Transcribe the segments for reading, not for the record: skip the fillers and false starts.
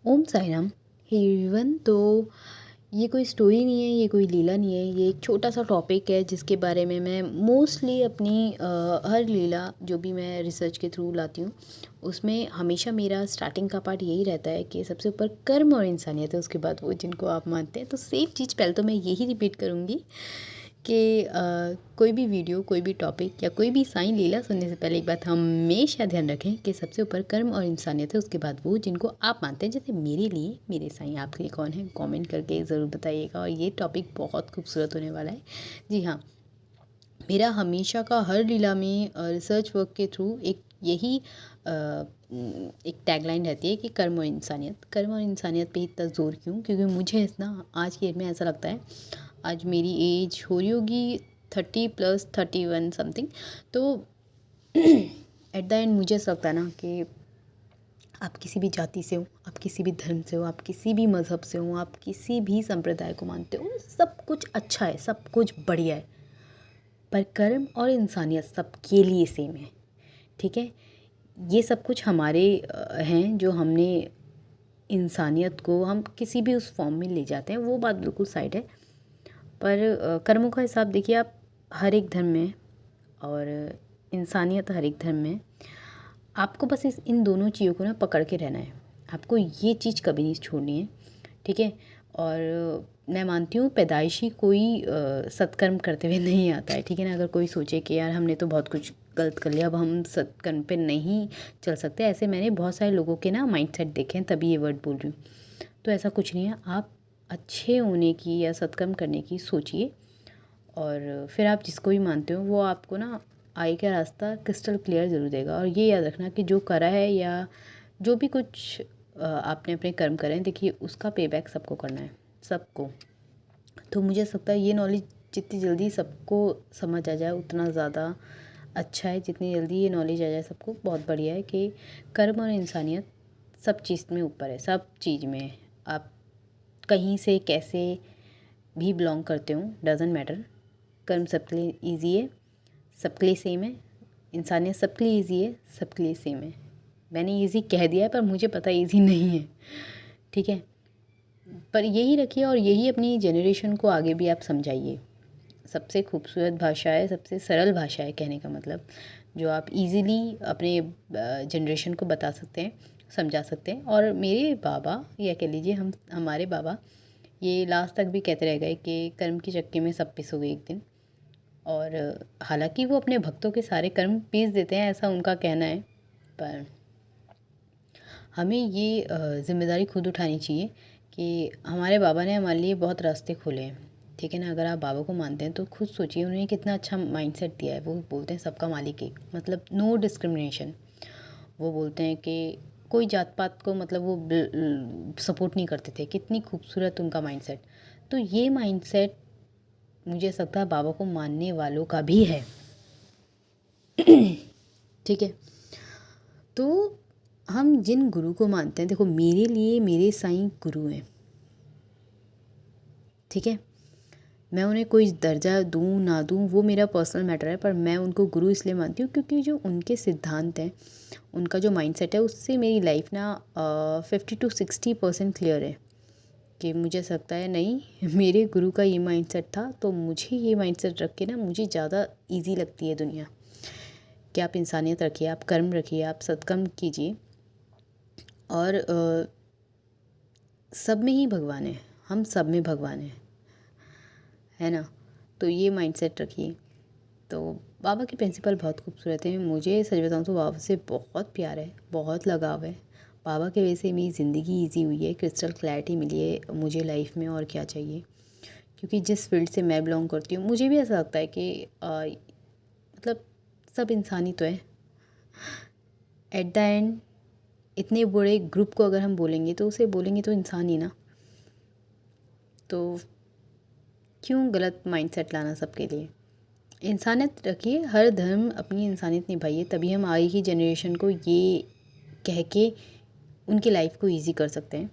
ओम Sai Ram. Hey everyone. तो ये कोई स्टोरी नहीं है, ये कोई लीला नहीं है, ये एक छोटा सा टॉपिक है जिसके बारे में मैं मोस्टली अपनी हर लीला जो भी मैं रिसर्च के थ्रू लाती हूँ उसमें हमेशा मेरा स्टार्टिंग का पार्ट यही रहता है कि सबसे ऊपर कर्म और इंसानियत है, उसके बाद वो जिनको आप मानते हैं। तो सेम चीज़ पहले तो मैं यही रिपीट करूँगी कि कोई भी वीडियो, कोई भी टॉपिक या कोई भी साईं लीला सुनने से पहले एक बात हमेशा ध्यान रखें कि सबसे ऊपर कर्म और इंसानियत है, उसके बाद वो जिनको आप मानते हैं। जैसे मेरे लिए मेरे साईं आपके लिए कौन है, कमेंट करके ज़रूर बताइएगा। और ये टॉपिक बहुत खूबसूरत होने वाला है। जी हाँ, मेरा हमेशा का हर लीला में रिसर्च वर्क के थ्रू एक यही एक टैगलाइन रहती है कि कर्म और इंसानियत। कर्म और इंसानियत पे इतना ज़ोर क्यों? क्योंकि मुझे ना आज की एज में ऐसा लगता है, आज मेरी एज हो रही होगी 30+31 समथिंग। तो एट द एंड मुझे ऐसा लगता है ना कि आप किसी भी जाति से हो, आप किसी भी धर्म से हो, आप किसी भी मज़हब से हो, आप किसी भी संप्रदाय को मानते हो, सब कुछ अच्छा है, सब कुछ बढ़िया है। पर कर्म और इंसानियत सबके लिए सेम है। ठीक है, ये सब कुछ हमारे हैं जो हमने इंसानियत को हम किसी भी उस फॉर्म में ले जाते हैं, वो बात बिल्कुल साइड है। पर कर्मों का हिसाब देखिए आप हर एक धर्म में, और इंसानियत हर एक धर्म में। आपको बस इन दोनों चीज़ों को ना पकड़ के रहना है। आपको ये चीज़ कभी नहीं छोड़नी है। ठीक है। और मैं मानती हूँ पैदाइशी कोई सत्कर्म करते हुए नहीं आता है। ठीक है ना। अगर कोई सोचे कि यार हमने तो बहुत कुछ गलत कर लिया, अब हम सत्कर्म पे नहीं चल सकते, ऐसे मैंने बहुत सारे लोगों के ना माइंडसेट देखे हैं, तभी ये वर्ड बोल रही हूँ। तो ऐसा कुछ नहीं है। आप अच्छे होने की या सत्कर्म करने की सोचिए, और फिर आप जिसको भी मानते हो वो आपको ना आगे का रास्ता क्रिस्टल क्लियर ज़रूर देगा। और ये याद रखना कि जो करा है या जो भी कुछ आपने अपने कर्म करे हैं, देखिए उसका पे बैक सबको करना है, सबको। तो मुझे ऐसा लगता है ये नॉलेज जितनी जल्दी सबको समझ आ जाए उतना ज़्यादा अच्छा है। जितनी जल्दी ये नॉलेज आ जाए सबको, बहुत बढ़िया है कि कर्म और इंसानियत सब चीज़ में ऊपर है, सब चीज़ में। आप कहीं से कैसे भी बिलोंग करते हो, डजेंट मैटर। कर्म सबके लिए ईजी है, सबके लिए सेम है। इंसानियत सबके लिए ईजी है, सबके लिए सेम है। मैंने ईजी कह दिया है पर मुझे पता ईजी नहीं है। ठीक है, पर यही रखिए और यही अपनी जनरेशन को आगे भी आप समझाइए। सबसे खूबसूरत भाषा है, सबसे सरल भाषा है कहने का मतलब, जो आप इजीली अपने जनरेशन को बता सकते हैं, समझा सकते हैं। और मेरे बाबा, या कह लीजिए हमारे बाबा, ये लास्ट तक भी कहते रह गए कि कर्म की चक्की में सब पिसोगे एक दिन। और हालांकि वो अपने भक्तों के सारे कर्म पीस देते हैं, ऐसा उनका कहना है। पर हमें ये ज़िम्मेदारी खुद उठानी चाहिए कि हमारे बाबा ने हमारे लिए बहुत रास्ते खोले हैं। ठीक है ना। अगर आप बाबा को मानते हैं तो खुद सोचिए उन्होंने कितना अच्छा माइंडसेट दिया है। वो बोलते हैं सबका मालिक एक, मतलब नो डिस्क्रिमिनेशन। वो बोलते हैं कि कोई जात पात को मतलब वो सपोर्ट नहीं करते थे। कितनी खूबसूरत उनका माइंडसेट। तो ये माइंडसेट मुझे लगता है बाबा को मानने वालों का भी है। ठीक है। तो हम जिन गुरु को मानते हैं, देखो मेरे लिए मेरे साईं गुरु हैं। ठीक है, मैं उन्हें कोई दर्जा दूँ ना दूँ वो मेरा पर्सनल मैटर है, पर मैं उनको गुरु इसलिए मानती हूँ क्योंकि जो उनके सिद्धांत हैं, उनका जो माइंडसेट है, उससे मेरी लाइफ ना 50 to 60% क्लियर है। कि मुझे ऐसा लगता है नहीं, मेरे गुरु का ये माइंडसेट था तो मुझे ये माइंडसेट रख के ना मुझे ज़्यादा इजी लगती है दुनिया। कि आप इंसानियत रखिए, आप कर्म रखिए, आप सत्कर्म कीजिए, और सब में ही भगवान है, हम सब में भगवान है ना। तो ये माइंडसेट रखिए। तो बाबा के प्रिंसिपल बहुत खूबसूरत हैं। मुझे सच बताऊँ तो बाबा से बहुत प्यार है, बहुत लगाव है। बाबा की वजह से मेरी ज़िंदगी ईजी हुई है, क्रिस्टल क्लैरिटी मिली है मुझे लाइफ में, और क्या चाहिए। क्योंकि जिस फील्ड से मैं बिलोंग करती हूँ, मुझे भी ऐसा लगता है कि मतलब सब इंसान ही तो है एट द एंड। इतने बड़े ग्रुप को अगर हम बोलेंगे तो उसे बोलेंगे तो इंसान ही ना। तो क्यों गलत माइंडसेट लाना सबके लिए। इंसानियत रखिए, हर धर्म अपनी इंसानियत निभाइए, तभी हम आगे की जनरेशन को ये कह के उनकी लाइफ को इजी कर सकते हैं।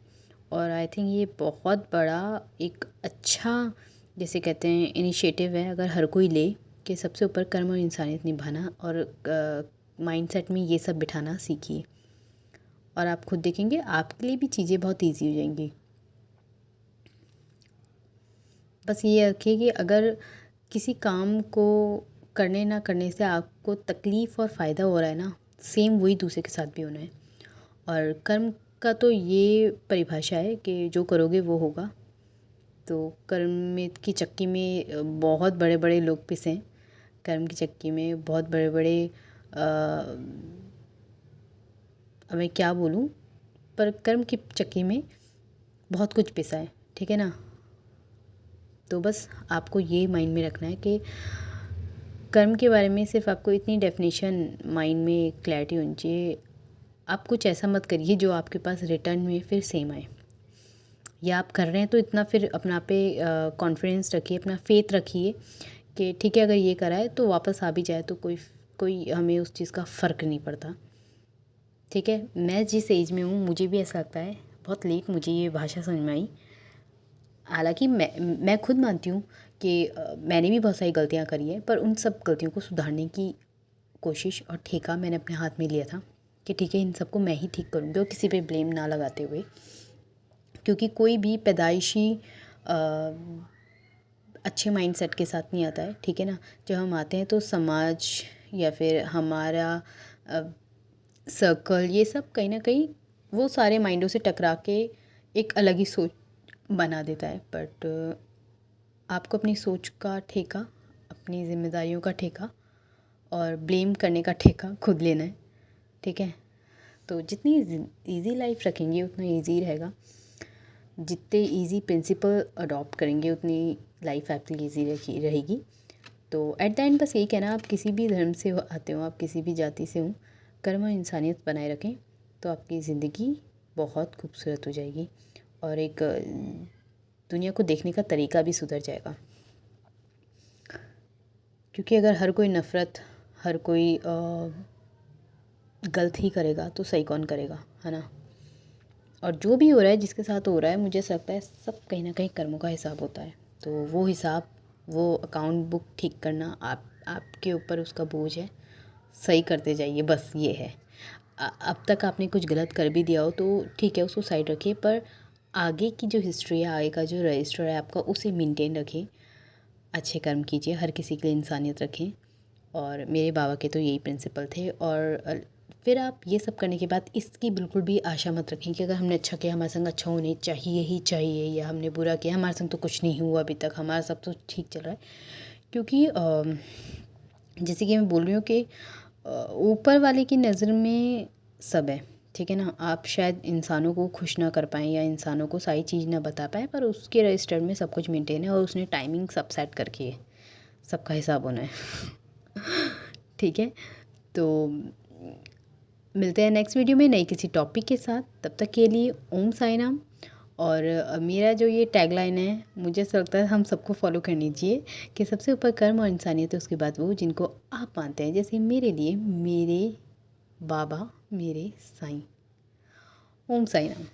और आई थिंक ये बहुत बड़ा एक अच्छा, जैसे कहते हैं, इनिशिएटिव है अगर हर कोई ले कि सबसे ऊपर कर्म और इंसानियत निभाना, और माइंडसेट में ये सब बिठाना सीखिए। और आप खुद देखेंगे आपके लिए भी चीज़ें बहुत ईजी हो जाएंगी। बस ये रखिए कि अगर किसी काम को करने ना करने से आपको तकलीफ़ और फ़ायदा हो रहा है ना, सेम वही दूसरे के साथ भी होना है। और कर्म का तो ये परिभाषा है कि जो करोगे वो होगा। तो कर्म में की चक्की में बहुत बड़े बड़े लोग पिसे हैं। कर्म की चक्की में बहुत बड़े बड़े अब मैं क्या बोलूँ, पर कर्म की चक्की में बहुत कुछ पिसा है, ठीक है ना। तो बस आपको ये माइंड में रखना है कि कर्म के बारे में सिर्फ आपको इतनी डेफिनेशन माइंड में क्लैरिटी होनी चाहिए। आप कुछ ऐसा मत करिए जो आपके पास रिटर्न में फिर सेम आए, या आप कर रहे हैं तो इतना फिर अपना पे कॉन्फिडेंस रखिए, अपना फेथ रखिए कि ठीक है अगर ये करा है तो वापस आ भी जाए तो कोई कोई हमें उस चीज़ का फ़र्क नहीं पड़ता, ठीक है। मैं जिस एज में हूँ मुझे भी ऐसा लगता है, बहुत लेट मुझे ये भाषा समझ में आई। हालांकि मैं खुद मानती हूँ कि मैंने भी बहुत सारी गलतियाँ करी है, पर उन सब गलतियों को सुधारने की कोशिश और ठेका मैंने अपने हाथ में लिया था कि ठीक है इन सबको मैं ही ठीक करूँगी, और किसी पे ब्लेम ना लगाते हुए। क्योंकि कोई भी पैदाइशी अच्छे माइंडसेट के साथ नहीं आता है, ठीक है ना। जब हम आते हैं तो समाज या फिर हमारा सर्कल, ये सब कहीं ना कहीं वो सारे माइंडों से टकरा के एक अलग ही सोच बना देता है। बट आपको अपनी सोच का ठेका, अपनी जिम्मेदारियों का ठेका और ब्लेम करने का ठेका खुद लेना है, ठीक है। तो जितनी इजी लाइफ रखेंगे उतना इजी रहेगा, जितने इजी प्रिंसिपल अडॉप्ट करेंगे उतनी लाइफ आपकी इजी रहेगी। तो एट द एंड बस यही कहना, आप किसी भी धर्म से आते हो, आप किसी भी जाति से हो, कर्म और इंसानियत बनाए रखें तो आपकी ज़िंदगी बहुत खूबसूरत हो जाएगी और एक दुनिया को देखने का तरीका भी सुधर जाएगा। क्योंकि अगर हर कोई नफ़रत, हर कोई गलत ही करेगा तो सही कौन करेगा, है ना। और जो भी हो रहा है, जिसके साथ हो रहा है, मुझे ऐसा लगता है सब कहीं ना कहीं कर्मों का हिसाब होता है। तो वो हिसाब, वो अकाउंट बुक ठीक करना आपके ऊपर उसका बोझ है, सही करते जाइए, बस ये है। अब तक आपने कुछ गलत कर भी दिया हो तो ठीक है, उसको साइड रखिए, पर आगे की जो हिस्ट्री है, आगे का जो रजिस्टर है आपका, उसे मेंटेन रखें। अच्छे कर्म कीजिए, हर किसी के लिए इंसानियत रखें। और मेरे बाबा के तो यही प्रिंसिपल थे। और फिर आप ये सब करने के बाद इसकी बिल्कुल भी आशा मत रखें कि अगर हमने अच्छा किया हमारे संग अच्छा होने चाहिए ही चाहिए, या हमने बुरा किया हमारे संग तो कुछ नहीं हुआ अभी तक, हमारा सब तो ठीक चल रहा है। क्योंकि जैसे कि मैं बोल रही हूँ कि ऊपर वाले की नज़र में सब है, ठीक है ना। आप शायद इंसानों को खुश ना कर पाएँ या इंसानों को सारी चीज़ ना बता पाएँ, पर उसके रजिस्टर में सब कुछ मेंटेन है और उसने टाइमिंग सब सेट करके है, सबका हिसाब होना है। ठीक है, तो मिलते हैं नेक्स्ट वीडियो में नई किसी टॉपिक के साथ। तब तक के लिए ओम साई राम। और मेरा जो ये टैगलाइन है, मुझे ऐसा लगता है हम सबको फॉलो करनी चाहिए कि सबसे ऊपर कर्म और इंसानियत है, उसके बाद वो जिनको आप मानते हैं। जैसे मेरे लिए मेरे बाबा, मेरे साईं। ओम साई राम।